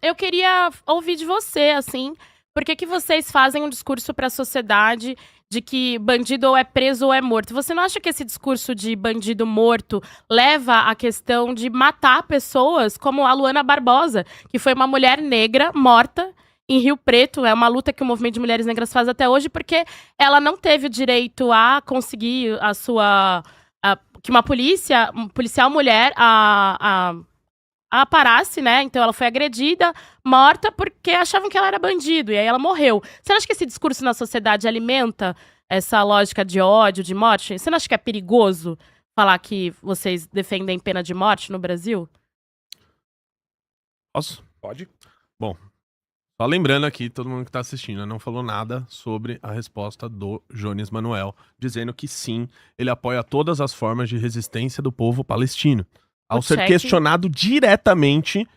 eu queria ouvir de você, assim, por que vocês fazem um discurso para a sociedade de que bandido ou é preso ou é morto? Você não acha que esse discurso de bandido morto leva à questão de matar pessoas como a Luana Barbosa, que foi uma mulher negra morta em Rio Preto? É uma luta que o movimento de mulheres negras faz até hoje, porque ela não teve o direito a conseguir a sua... que uma policial mulher a parasse, né? Então ela foi agredida, morta, porque achavam que ela era bandido, e aí ela morreu. Você não acha que esse discurso na sociedade alimenta essa lógica de ódio, de morte? Você não acha que é perigoso falar que vocês defendem pena de morte no Brasil? Posso? Pode? Bom, só lembrando aqui, todo mundo que tá assistindo, não falou nada sobre a resposta do Jones Manuel, dizendo que sim, ele apoia todas as formas de resistência do povo palestino. Ao ser questionado diretamente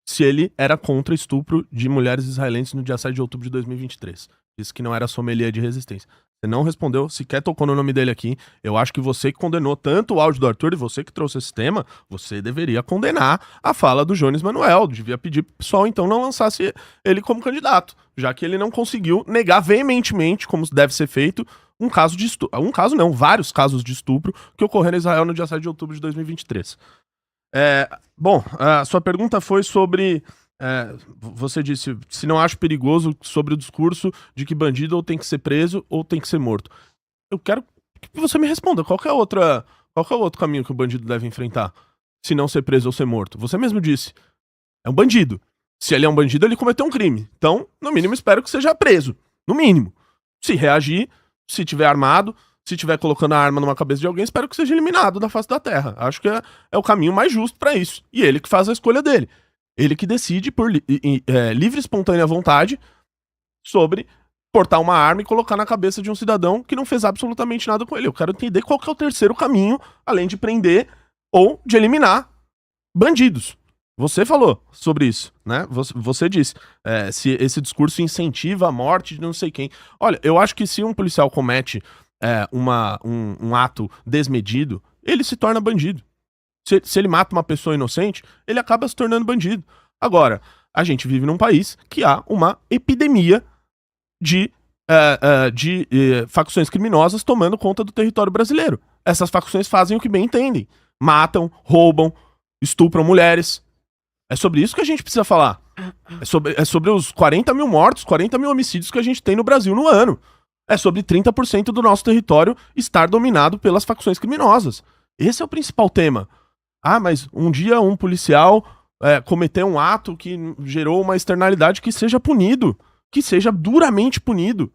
se ele era contra estupro de mulheres israelenses no dia 7 de outubro de 2023. Disse que não era sommelier de resistência. Você não respondeu, sequer tocou no nome dele aqui. Eu acho que você que condenou tanto o áudio do Arthur e você que trouxe esse tema, você deveria condenar a fala do Jones Manuel. Devia pedir pro pessoal, então, não lançasse ele como candidato, já que ele não conseguiu negar veementemente, como deve ser feito, um caso de estupro. Um caso não, vários casos de estupro que ocorreram em Israel no dia 7 de outubro de 2023. Bom, a sua pergunta foi sobre... você disse, se não acho perigoso sobre o discurso de que bandido ou tem que ser preso ou tem que ser morto. Eu quero que você me responda, qual que é o outro caminho que o bandido deve enfrentar? Se não ser preso ou ser morto? Você mesmo disse, é um bandido. Se ele é um bandido, ele cometeu um crime. Então, no mínimo, espero que seja preso. No mínimo. Se reagir, se tiver armado, se estiver colocando a arma numa cabeça de alguém, espero que seja eliminado da face da terra. Acho que é o caminho mais justo pra isso. E ele que faz a escolha dele. Ele que decide por livre e espontânea vontade sobre portar uma arma e colocar na cabeça de um cidadão que não fez absolutamente nada com ele. Eu quero entender qual que é o terceiro caminho, além de prender ou de eliminar bandidos. Você falou sobre isso, né? Você disse, se esse discurso incentiva a morte de não sei quem. Olha, eu acho que se um policial comete um ato desmedido, ele se torna bandido. Se ele mata uma pessoa inocente, ele acaba se tornando bandido. Agora, a gente vive num país que há uma epidemia de facções criminosas tomando conta do território brasileiro. Essas facções fazem o que bem entendem. Matam, roubam, estupram mulheres. É sobre isso que a gente precisa falar. É sobre os 40 mil mortos, 40 mil homicídios que a gente tem no Brasil no ano. É sobre 30% do nosso território estar dominado pelas facções criminosas. Esse é o principal tema. Ah, mas um dia um policial cometeu um ato que gerou uma externalidade, que seja punido. Que seja duramente punido.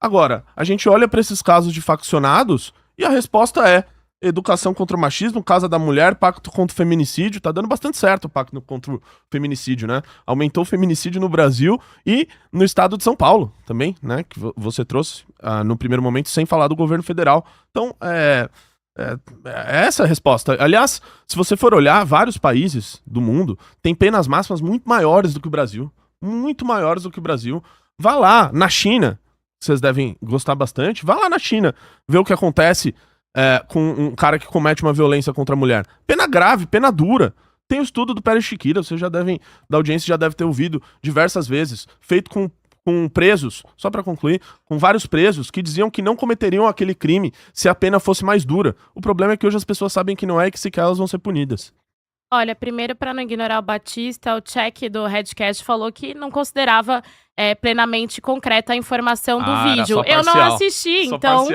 Agora, a gente olha para esses casos de faccionados e a resposta é educação contra o machismo, Casa da Mulher, pacto contra o feminicídio. Tá dando bastante certo o pacto contra o feminicídio, né? Aumentou o feminicídio no Brasil e no estado de São Paulo também, né? Que você trouxe no primeiro momento, sem falar do governo federal. Então, essa é a resposta. Aliás, se você for olhar, vários países do mundo têm penas máximas muito maiores do que o Brasil. Muito maiores do que o Brasil. Vá lá, na China, vocês devem gostar bastante, vá lá na China, ver o que acontece com um cara que comete uma violência contra a mulher. Pena grave, pena dura. Tem o estudo do Pérez Chiquira, vocês já devem, da audiência já deve ter ouvido diversas vezes, feito com presos, só pra concluir, com vários presos que diziam que não cometeriam aquele crime se a pena fosse mais dura. O problema é que hoje as pessoas sabem que não é e que sequer elas vão ser punidas. Olha, primeiro, para não ignorar o Batista, o Check do Redcast falou que não considerava plenamente concreta a informação do vídeo. Eu não assisti, então...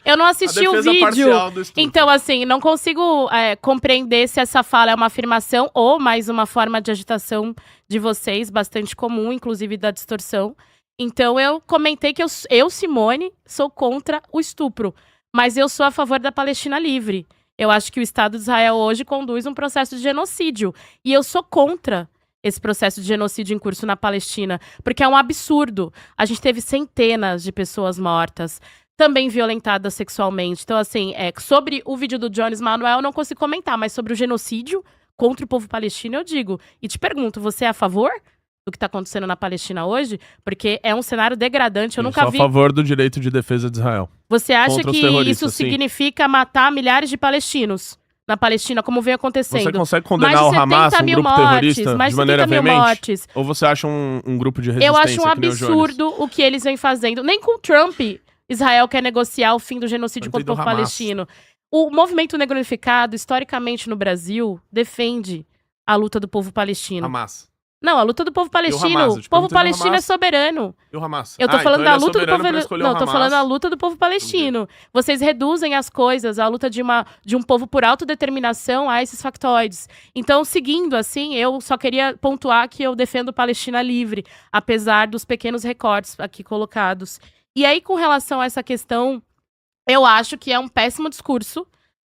Eu não assisti o vídeo. Então, assim, não consigo compreender se essa fala é uma afirmação ou mais uma forma de agitação de vocês, bastante comum, inclusive da distorção. Então, eu comentei que eu, Simone, sou contra o estupro. Mas eu sou a favor da Palestina livre. Eu acho que o Estado de Israel hoje conduz um processo de genocídio. E eu sou contra esse processo de genocídio em curso na Palestina, porque é um absurdo. A gente teve centenas de pessoas mortas, também violentadas sexualmente. Então, assim, sobre o vídeo do Jones Manuel eu não consigo comentar, mas sobre o genocídio contra o povo palestino eu digo. E te pergunto, você é a favor do que está acontecendo na Palestina hoje? Porque é um cenário degradante, eu nunca vi... sou a favor do direito de defesa de Israel. Você acha que isso significa matar milhares de palestinos? na Palestina, como vem acontecendo. Você consegue condenar o Hamas, um grupo terrorista, de maneira veemente? Ou você acha um grupo de resistência? Eu acho um absurdo o que eles vêm fazendo. Nem com Trump, Israel quer negociar o fim do genocídio contra o povo palestino. O movimento negro unificado, historicamente no Brasil, defende a luta do povo palestino. Hamas. Não, a luta do povo palestino. O povo palestino é soberano. E o Hamas? Eu tô falando da luta do povo palestino. Não, tô falando da luta do povo palestino. Vocês reduzem as coisas, a luta de um povo por autodeterminação a esses factoides. Então, seguindo assim, eu só queria pontuar que eu defendo Palestina livre, apesar dos pequenos recortes aqui colocados. E aí, com relação a essa questão, eu acho que é um péssimo discurso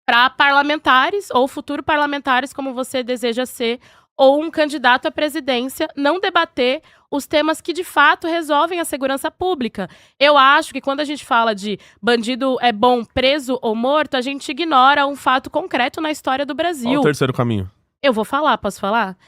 para parlamentares ou futuro parlamentares, como você deseja ser, ou um candidato à presidência, não debater os temas que de fato resolvem a segurança pública. Eu acho que quando a gente fala de bandido é bom, preso ou morto, a gente ignora um fato concreto na história do Brasil. Qual o terceiro caminho? Eu vou falar, posso falar?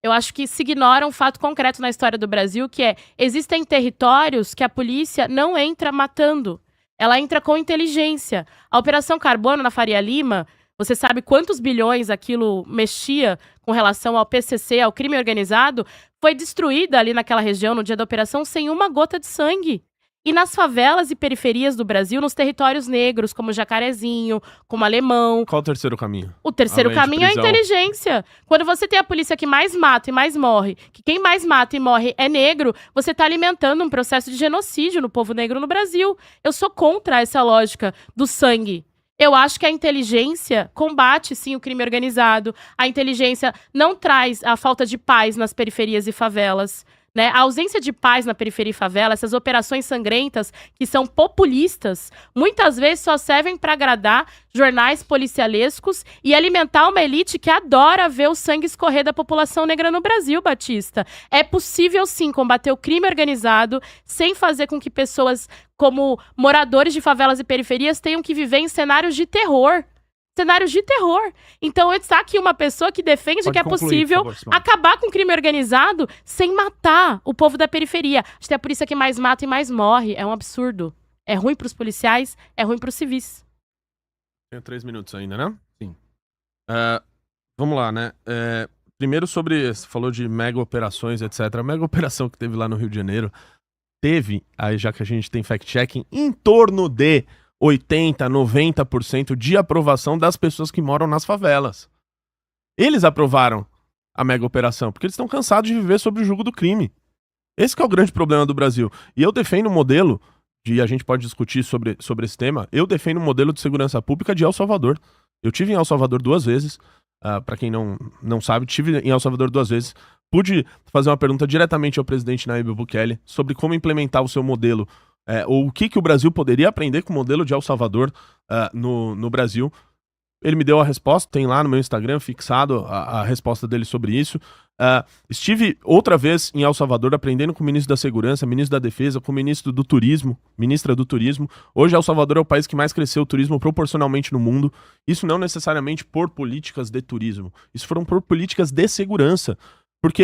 Eu acho que se ignora um fato concreto na história do Brasil, que é, existem territórios que a polícia não entra matando. Ela entra com inteligência. A Operação Carbono na Faria Lima, você sabe quantos bilhões aquilo mexia com relação ao PCC, ao crime organizado? Foi destruída ali naquela região, no dia da operação, sem uma gota de sangue. E nas favelas e periferias do Brasil, nos territórios negros, como Jacarezinho, como Alemão... Qual o terceiro caminho? O terceiro caminho é a inteligência. Quando você tem a polícia que mais mata e mais morre, que quem mais mata e morre é negro, você está alimentando um processo de genocídio no povo negro no Brasil. Eu sou contra essa lógica do sangue. Eu acho que a inteligência combate, sim, o crime organizado. A inteligência não traz a falta de paz nas periferias e favelas, né? A ausência de paz na periferia e favela, essas operações sangrentas que são populistas, muitas vezes só servem para agradar jornais policialescos e alimentar uma elite que adora ver o sangue escorrer da população negra no Brasil, Batista. É possível, sim, combater o crime organizado sem fazer com que pessoas como moradores de favelas e periferias tenham que viver em cenários de terror. Cenários de terror. Então, está aqui uma pessoa que defende que é possível acabar com o crime organizado sem matar o povo da periferia. Acho que é a polícia que mais mata e mais morre. É um absurdo. É ruim para os policiais, é ruim para os civis. Tem 3 minutos ainda, né? Sim. Vamos lá, né? Primeiro sobre... Você falou de mega operações, etc. A mega operação que teve lá no Rio de Janeiro teve, aí já que a gente tem fact-checking, em torno de 80%, 90% de aprovação das pessoas que moram nas favelas. Eles aprovaram a mega operação, porque eles estão cansados de viver sob o jugo do crime. Esse que é o grande problema do Brasil. E eu defendo um modelo, e a gente pode discutir sobre esse tema, eu defendo um modelo de segurança pública de El Salvador. Eu tive em El Salvador 2 vezes, para quem não sabe, tive em El Salvador 2 vezes. Pude fazer uma pergunta diretamente ao presidente Nayib Bukele sobre como implementar o seu modelo, ou o que o Brasil poderia aprender com o modelo de El Salvador no Brasil. Ele me deu a resposta, tem lá no meu Instagram fixado a resposta dele sobre isso. Estive outra vez em El Salvador aprendendo com o ministro da Segurança, ministro da Defesa, com o ministro do Turismo, ministra do Turismo. Hoje El Salvador é o país que mais cresceu o turismo proporcionalmente no mundo. Isso não necessariamente por políticas de turismo, isso foram por políticas de segurança. Porque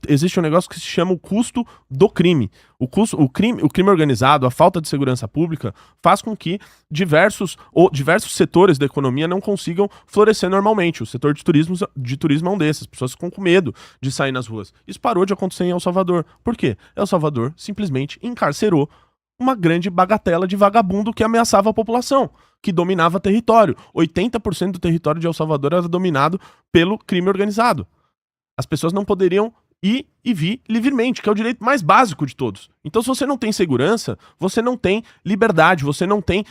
existe um negócio que se chama o custo do crime. O crime organizado, a falta de segurança pública, faz com que diversos setores da economia não consigam florescer normalmente. O setor de turismo é um desses. As pessoas ficam com medo de sair nas ruas. Isso parou de acontecer em El Salvador. Por quê? El Salvador simplesmente encarcerou uma grande bagatela de vagabundo que ameaçava a população, que dominava território. 80% do território de El Salvador era dominado pelo crime organizado. As pessoas não poderiam ir e vir livremente, que é o direito mais básico de todos. Então, se você não tem segurança, você não tem liberdade, você não tem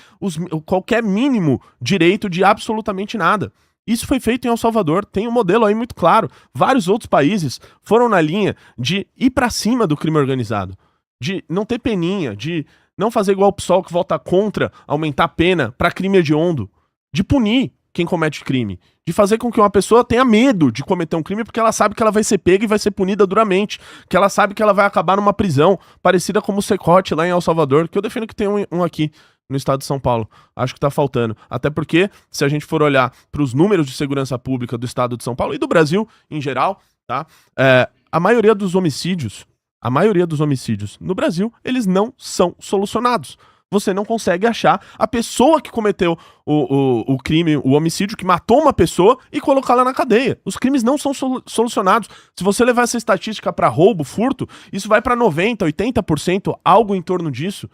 qualquer mínimo direito de absolutamente nada. Isso foi feito em El Salvador, tem um modelo aí muito claro. Vários outros países foram na linha de ir pra cima do crime organizado, de não ter peninha, de não fazer igual o PSOL que vota contra aumentar a pena pra crime hediondo, de punir quem comete crime, de fazer com que uma pessoa tenha medo de cometer um crime porque ela sabe que ela vai ser pega e vai ser punida duramente, que ela sabe que ela vai acabar numa prisão parecida como o Secote lá em El Salvador, que eu defino que tem um aqui no estado de São Paulo. Acho que tá faltando. Até porque, se a gente for olhar para os números de segurança pública do estado de São Paulo e do Brasil em geral, tá? A maioria dos homicídios no Brasil, eles não são solucionados. você não consegue achar a pessoa que cometeu o crime, o homicídio, que matou uma pessoa e colocá-la na cadeia. Os crimes não são solucionados. Se você levar essa estatística para roubo, furto, isso vai para 90%, 80%, algo em torno disso.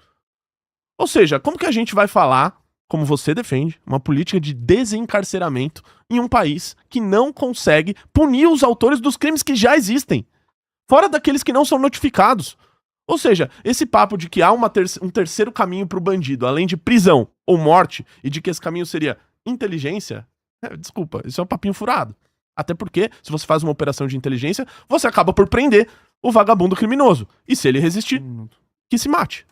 Ou seja, como que a gente vai falar, como você defende, uma política de desencarceramento em um país que não consegue punir os autores dos crimes que já existem, fora daqueles que não são notificados? Ou seja, esse papo de que há um terceiro caminho pro bandido, além de prisão ou morte, e de que esse caminho seria inteligência, desculpa, isso é um papinho furado. Até porque, se você faz uma operação de inteligência, você acaba por prender o vagabundo criminoso. E se ele resistir, que se mate.